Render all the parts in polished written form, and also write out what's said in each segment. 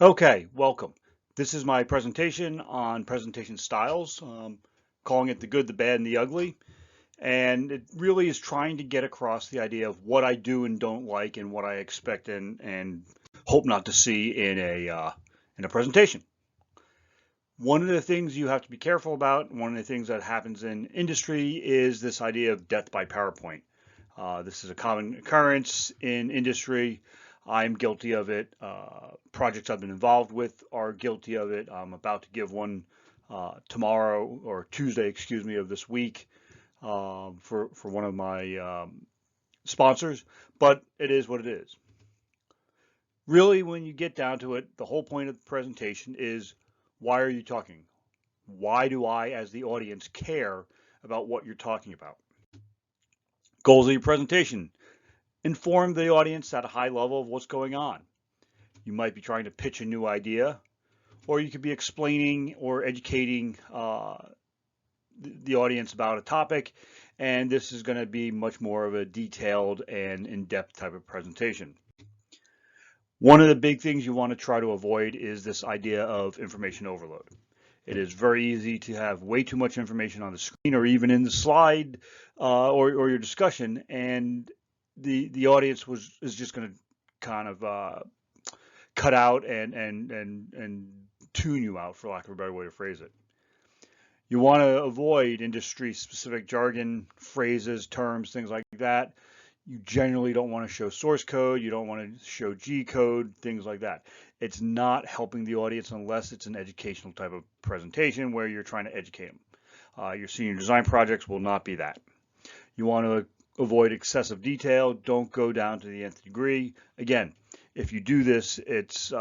Okay, welcome. This is my presentation on presentation styles, calling it the good, the bad, and the ugly. And it really is trying to get across the idea of what I do and don't like and what I expect and hope not to see in a presentation. One of the things you have to be careful about, one of the things that happens in industry is this idea of death by PowerPoint. This is a common occurrence in industry. I'm guilty of it. Projects I've been involved with are guilty of it. I'm about to give one tomorrow or Tuesday, excuse me, of this week for one of my sponsors, but it is what it is. Really, when you get down to it, the whole point of the presentation is why are you talking? Why do I, as the audience, care about what you're talking about? Goals of your presentation. Inform the audience at a high level of what's going on. You might be trying to pitch a new idea, or you could be explaining or educating the audience about a topic, and this is going to be much more of a detailed and in-depth type of presentation. One of the big things you want to try to avoid is this idea of information overload. It is very easy to have way too much information on the screen or even in the slide or your discussion, and the audience is just going to kind of cut out and tune you out, for lack of a better way to phrase it. You want to avoid industry-specific jargon, phrases, terms, things like that. You generally don't want to show source code. You don't want to show G code, things like that. It's not helping the audience unless it's an educational type of presentation where you're trying to educate them. Your senior design projects will not be that. You want to avoid excessive detail. Don't go down to the nth degree. Again, if you do this, it's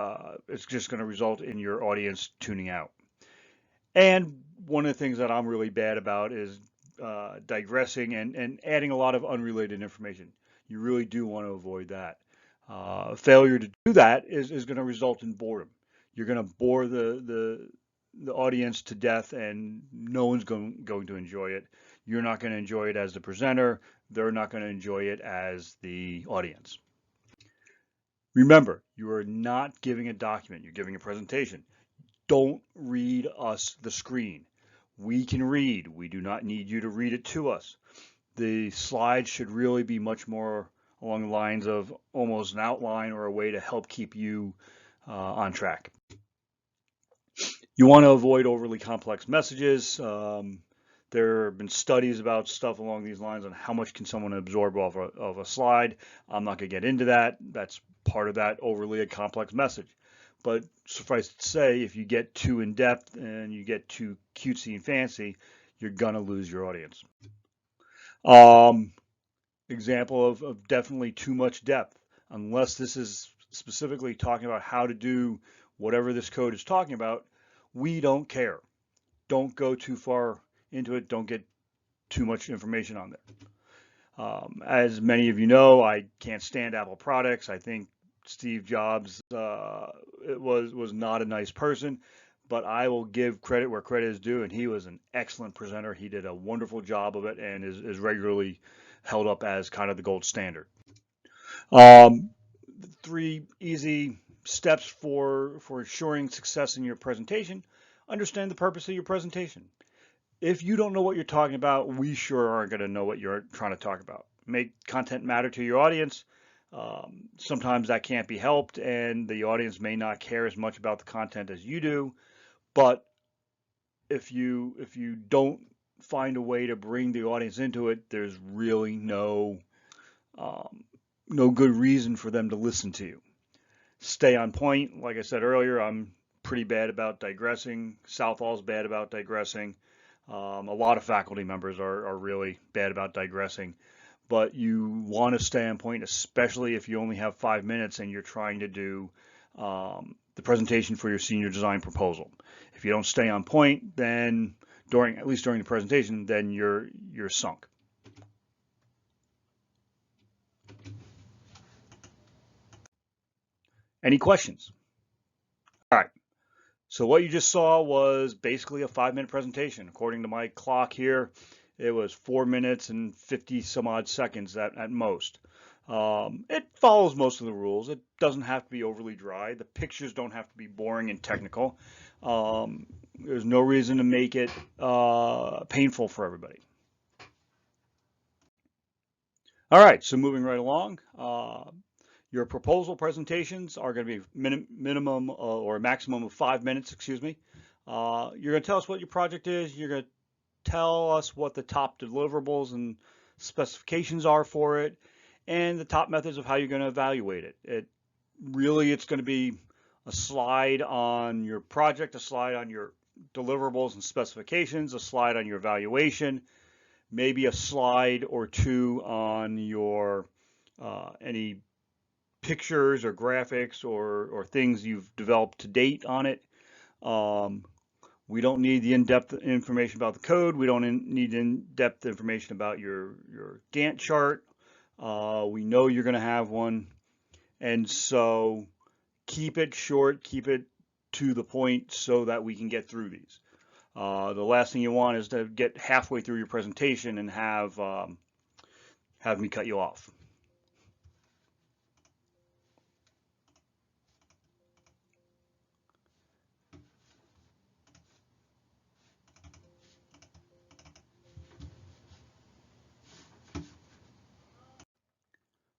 just going to result in your audience tuning out. And one of the things that I'm really bad about is digressing and adding a lot of unrelated information. You really do want to avoid that. Failure to do that is going to result in boredom. You're going to bore the audience to death, and no one's going to enjoy it. You're not going to enjoy it as the presenter. They're not going to enjoy it as the audience. Remember, you are not giving a document. You're giving a presentation. Don't read us the screen. We can read. We do not need you to read it to us. The slides should really be much more along the lines of almost an outline or a way to help keep you on track. You want to avoid overly complex messages. There have been studies about stuff along these lines on how much can someone absorb off of a slide. I'm not going to get into that. That's part of that overly complex message. But suffice it to say, if you get too in-depth and you get too cutesy and fancy, you're going to lose your audience. Example of definitely too much depth. Unless this is specifically talking about how to do whatever this code is talking about, we don't care. Don't go too far into it. Don't get too much information on there. As many of you know, I can't stand Apple products. I think Steve Jobs was not a nice person, but I will give credit where credit is due, and he was an excellent presenter. He did a wonderful job of it and is regularly held up as kind of the gold standard. 3 easy steps for ensuring success in your presentation. Understand the purpose of your presentation. If you don't know what you're talking about, we sure aren't going to know what you're trying to talk about. Make content matter to your audience. Sometimes that can't be helped, and the audience may not care as much about the content as you do. But if you don't find a way to bring the audience into it, there's really no good reason for them to listen to you. Stay on point. Like I said earlier, I'm pretty bad about digressing. Southall's bad about digressing. A lot of faculty members are really bad about digressing. But you want to stay on point, especially if you only have 5 minutes and you're trying to do the presentation for your senior design proposal. If you don't stay on point, then at least during the presentation, then you're sunk. Any questions? All right. So what you just saw was basically a 5-minute presentation. According to my clock here, it was 4 minutes and 50 some odd seconds at most. It follows most of the rules. It doesn't have to be overly dry. The pictures don't have to be boring and technical. There's no reason to make it painful for everybody. All right, so moving right along, your proposal presentations are going to be minimum or a maximum of 5 minutes, excuse me. You're going to tell us what your project is. You're going to tell us what the top deliverables and specifications are for it, and the top methods of how you're going to evaluate it. It's going to be a slide on your project, a slide on your deliverables and specifications, a slide on your evaluation, maybe a slide or two on your any pictures or graphics or things you've developed to date on it. We don't need the in-depth information about the code. We don't need in-depth information about your Gantt chart. We know you're going to have one. And so keep it short, keep it to the point so that we can get through these. The last thing you want is to get halfway through your presentation and have me cut you off.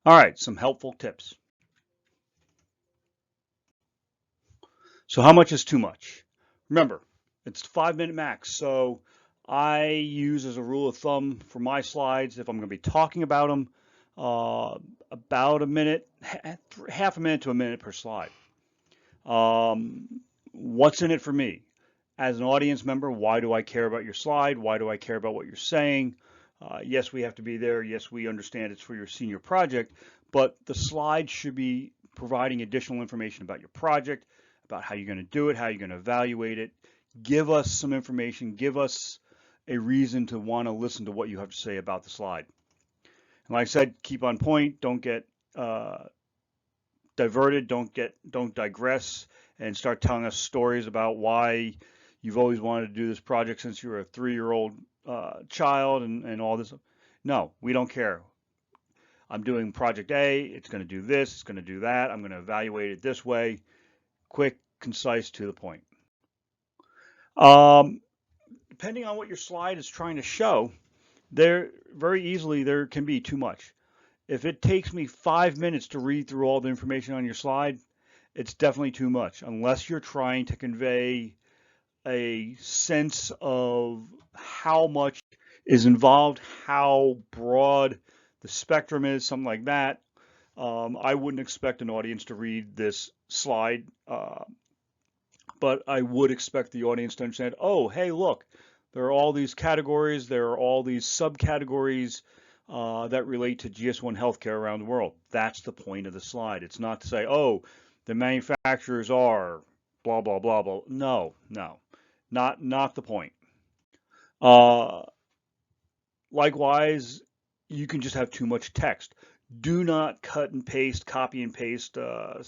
All right, some helpful tips. So how much is too much? Remember, it's 5-minute max. So I use as a rule of thumb for my slides, if I'm going to be talking about them, about a minute, half a minute to a minute per slide. What's in it for me? As an audience member, why do I care about your slide? Why do I care about what you're saying? Yes, we have to be there. Yes, we understand it's for your senior project, but the slide should be providing additional information about your project, about how you're going to do it, how you're going to evaluate it. Give us some information. Give us a reason to want to listen to what you have to say about the slide. And like I said, keep on point. Don't get diverted. Don't digress and start telling us stories about why you've always wanted to do this project since you were a 3-year-old child and all this. No, we don't care. I'm doing project A. It's going to do this. It's going to do that. I'm going to evaluate it this way. Quick, concise, to the point. Depending on what your slide is trying to show, there can be too much. If it takes me 5 minutes to read through all the information on your slide, it's definitely too much, unless you're trying to convey a sense of how much is involved, how broad the spectrum is, something like that. I wouldn't expect an audience to read this slide, but I would expect the audience to understand, oh, hey, look, there are all these categories, there are all these subcategories that relate to GS1 healthcare around the world. That's the point of the slide. It's not to say, oh, the manufacturers are blah, blah, blah, blah. No, not the point. Likewise, you can just have too much text. Do not cut and paste, copy and paste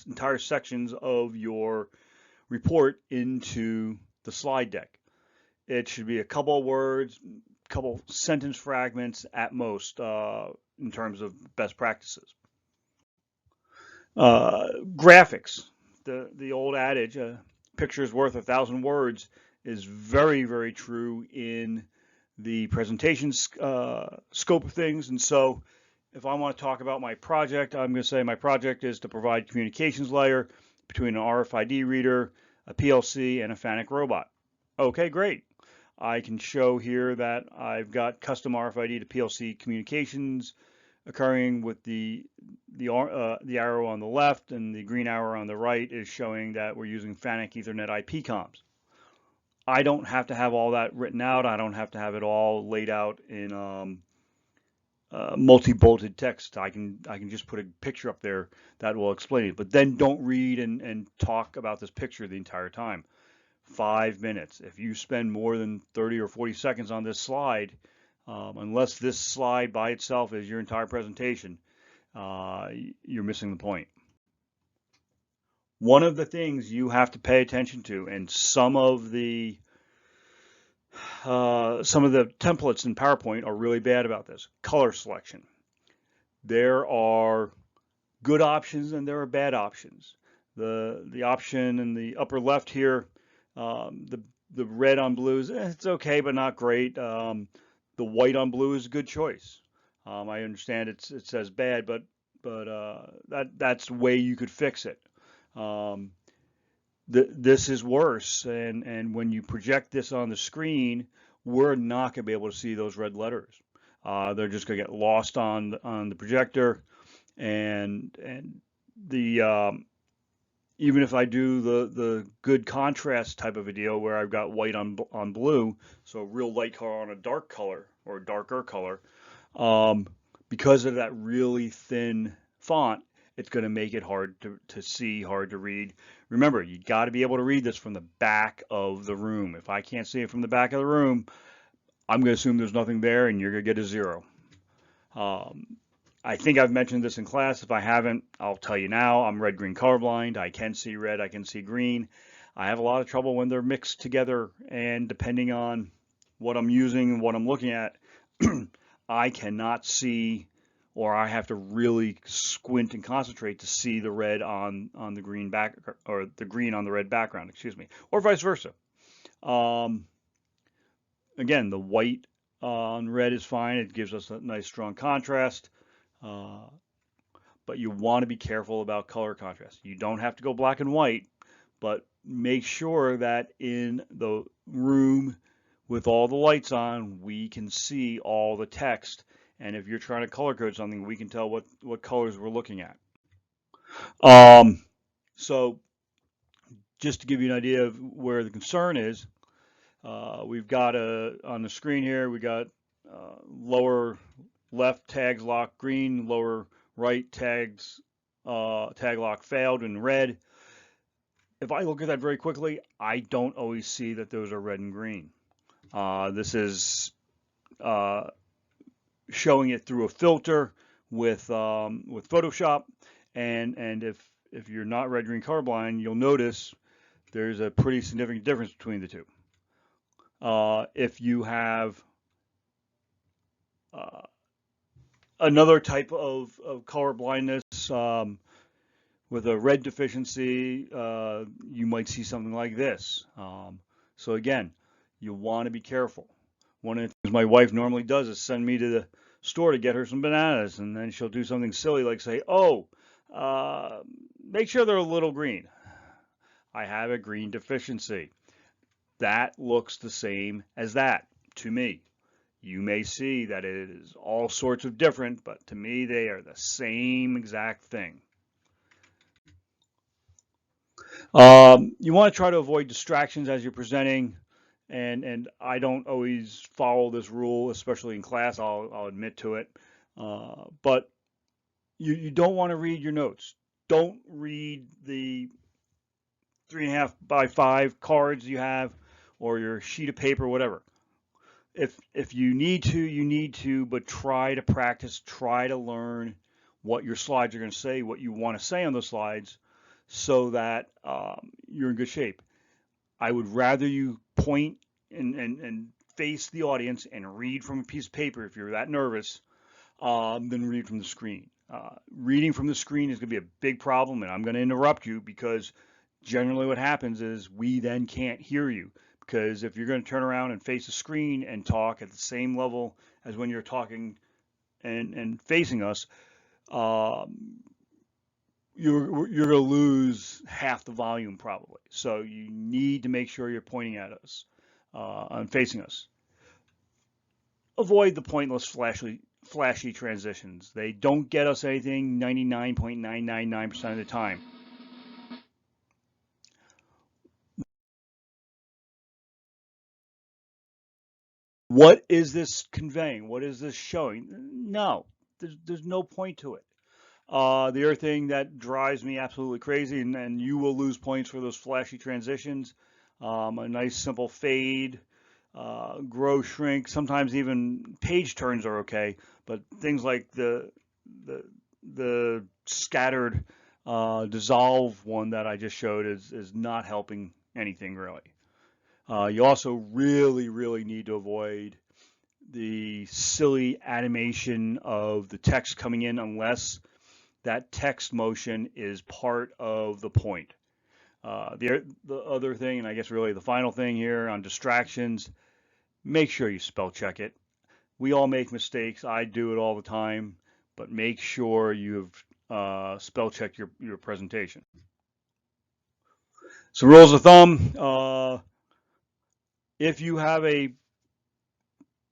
entire sections of your report into the slide deck. It should be a couple of words, couple sentence fragments at most in terms of best practices. Graphics, the old adage, a picture is worth 1,000 words, is very, very true in the presentation scope of things. And so if I want to talk about my project, I'm going to say my project is to provide communications layer between an RFID reader, a PLC, and a FANUC robot. Okay, great. I can show here that I've got custom RFID to PLC communications occurring with the arrow on the left, and the green arrow on the right is showing that we're using FANUC Ethernet IP comms. I don't have to have all that written out. I don't have to have it all laid out in multi-bolted text. I can just put a picture up there that will explain it. But then don't read and talk about this picture the entire time. 5 minutes. If you spend more than 30 or 40 seconds on this slide, unless this slide by itself is your entire presentation, you're missing the point. One of the things you have to pay attention to, and some of the templates in PowerPoint are really bad about this, color selection. there are good options and there are bad options. The option in the upper left here, the red on blue is it's okay but not great. The white on blue is a good choice. I understand it says bad, but that's the way you could fix it. Um, this is worse, and when you project this on the screen, we're not going to be able to see those red letters. They're just going to get lost on the projector, and the even if I do the good contrast type of a deal where I've got white on blue, so real light color on a dark color or darker color, um, because of that really thin font, it's going to make it hard to see, hard to read. Remember, you got to be able to read this from the back of the room. If I can't see it from the back of the room, I'm going to assume there's nothing there and you're going to get a 0. Um, I think I've mentioned this in class. If I haven't, I'll tell you now. I'm red-green colorblind. I can see red, I can see green. I have a lot of trouble when they're mixed together, and depending on what I'm using and what I'm looking at, I cannot see, or I have to really squint and concentrate to see the red on the green back, or the green on the red background, excuse me, or vice versa. Um, Again, the white on red is fine. It gives us a nice strong contrast. Uh, but you want to be careful about color contrast. You don't have to go black and white, but make sure that in the room with all the lights on, we can see all the text. And if you're trying to color code something, we can tell what colors we're looking at. Um, so just to give you an idea of where the concern is, we've got on the screen here, we got lower left tags lock green, lower right tags tag lock failed in red. If I look at that very quickly, I don't always see that those are red and green. This is uh, showing it through a filter with Photoshop, and if you're not red green colorblind, you'll notice there's a pretty significant difference between the two. If you have uh, another type of color blindness with a red deficiency, you might see something like this. So again, you want to be careful. One of the things my wife normally does is send me to the store to get her some bananas, and then she'll do something silly like say, "Oh, make sure they're a little green." I have a green deficiency. That looks the same as that to me. You may see that it is all sorts of different, but to me they are the same exact thing. You want to try to avoid distractions as you're presenting, and I don't always follow this rule, especially in class. I'll admit to it, but you don't want to read your notes. Don't read the 3.5 by 5 cards you have, or your sheet of paper, whatever. If you need to, you need to, but try to practice, try to learn what your slides are going to say, what you want to say on the slides, so that you're in good shape. I would rather you point and face the audience and read from a piece of paper if you're that nervous than read from the screen. Reading from the screen is going to be a big problem, and I'm going to interrupt you because generally what happens is we then can't hear you. Because if you're going to turn around and face the screen and talk at the same level as when you're talking and facing us, you're going to lose half the volume probably. So you need to make sure you're pointing at us and facing us. Avoid the pointless flashy transitions. They don't get us anything 99.999% of the time. What is this conveying? What is this showing? No, there's no point to it. The other thing that drives me absolutely crazy, and you will lose points for those flashy transitions, a nice simple fade, grow, shrink, sometimes even page turns are okay, but things like the, the scattered dissolve one that I just showed is not helping anything really. You also really need to avoid the silly animation of the text coming in unless that text motion is part of the point. The other thing, and I guess really the final thing here on distractions, make sure you spell check it. We all make mistakes. I do it all the time, but make sure you've spell checked your presentation. So rules of thumb, if you have a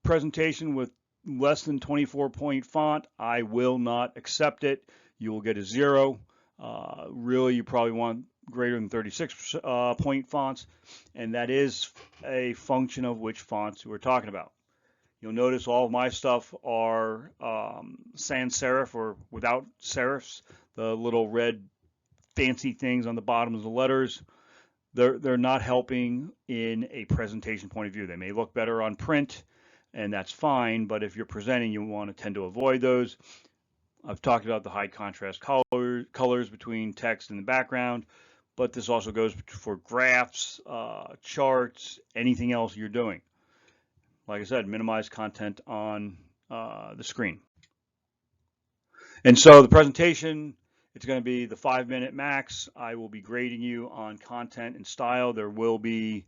presentation with less than 24-point font, I will not accept it. You will get a 0. Really, you probably want greater than 36 point fonts, and that is a function of which fonts we're talking about. You'll notice all of my stuff are sans serif or without serifs, the little red fancy things on the bottom of the letters. They're not helping in a presentation point of view. They may look better on print, and that's fine, but if you're presenting, you want to tend to avoid those. I've talked about the high contrast colors between text and the background, but this also goes for graphs, charts, anything else you're doing. Like I said, minimize content on the screen. And so the presentation, it's going to be the 5-minute max. I will be grading you on content and style. There will be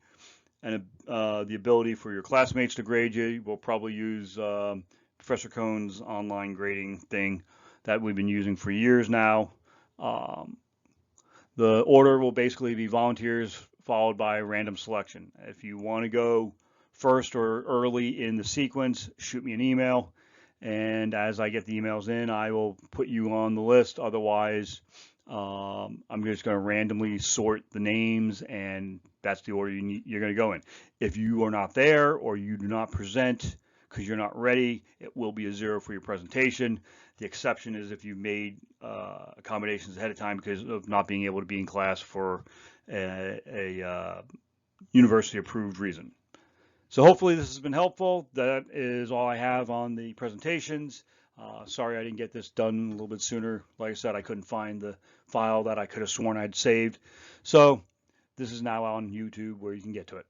the ability for your classmates to grade you. We'll probably use Professor Cohn's online grading thing that we've been using for years now. The order will basically be volunteers followed by random selection. If you want to go first or early in the sequence, shoot me an email. And as I get the emails in, I will put you on the list. Otherwise, I'm just going to randomly sort the names, and that's the order you're going to go in. If you are not there or you do not present because you're not ready, it will be a 0 for your presentation. The exception is if you made accommodations ahead of time because of not being able to be in class for a university-approved reason. So hopefully this has been helpful. That is all I have on the presentations. Sorry I didn't get this done a little bit sooner. Like I said, I couldn't find the file that I could have sworn I'd saved. So this is now on YouTube where you can get to it.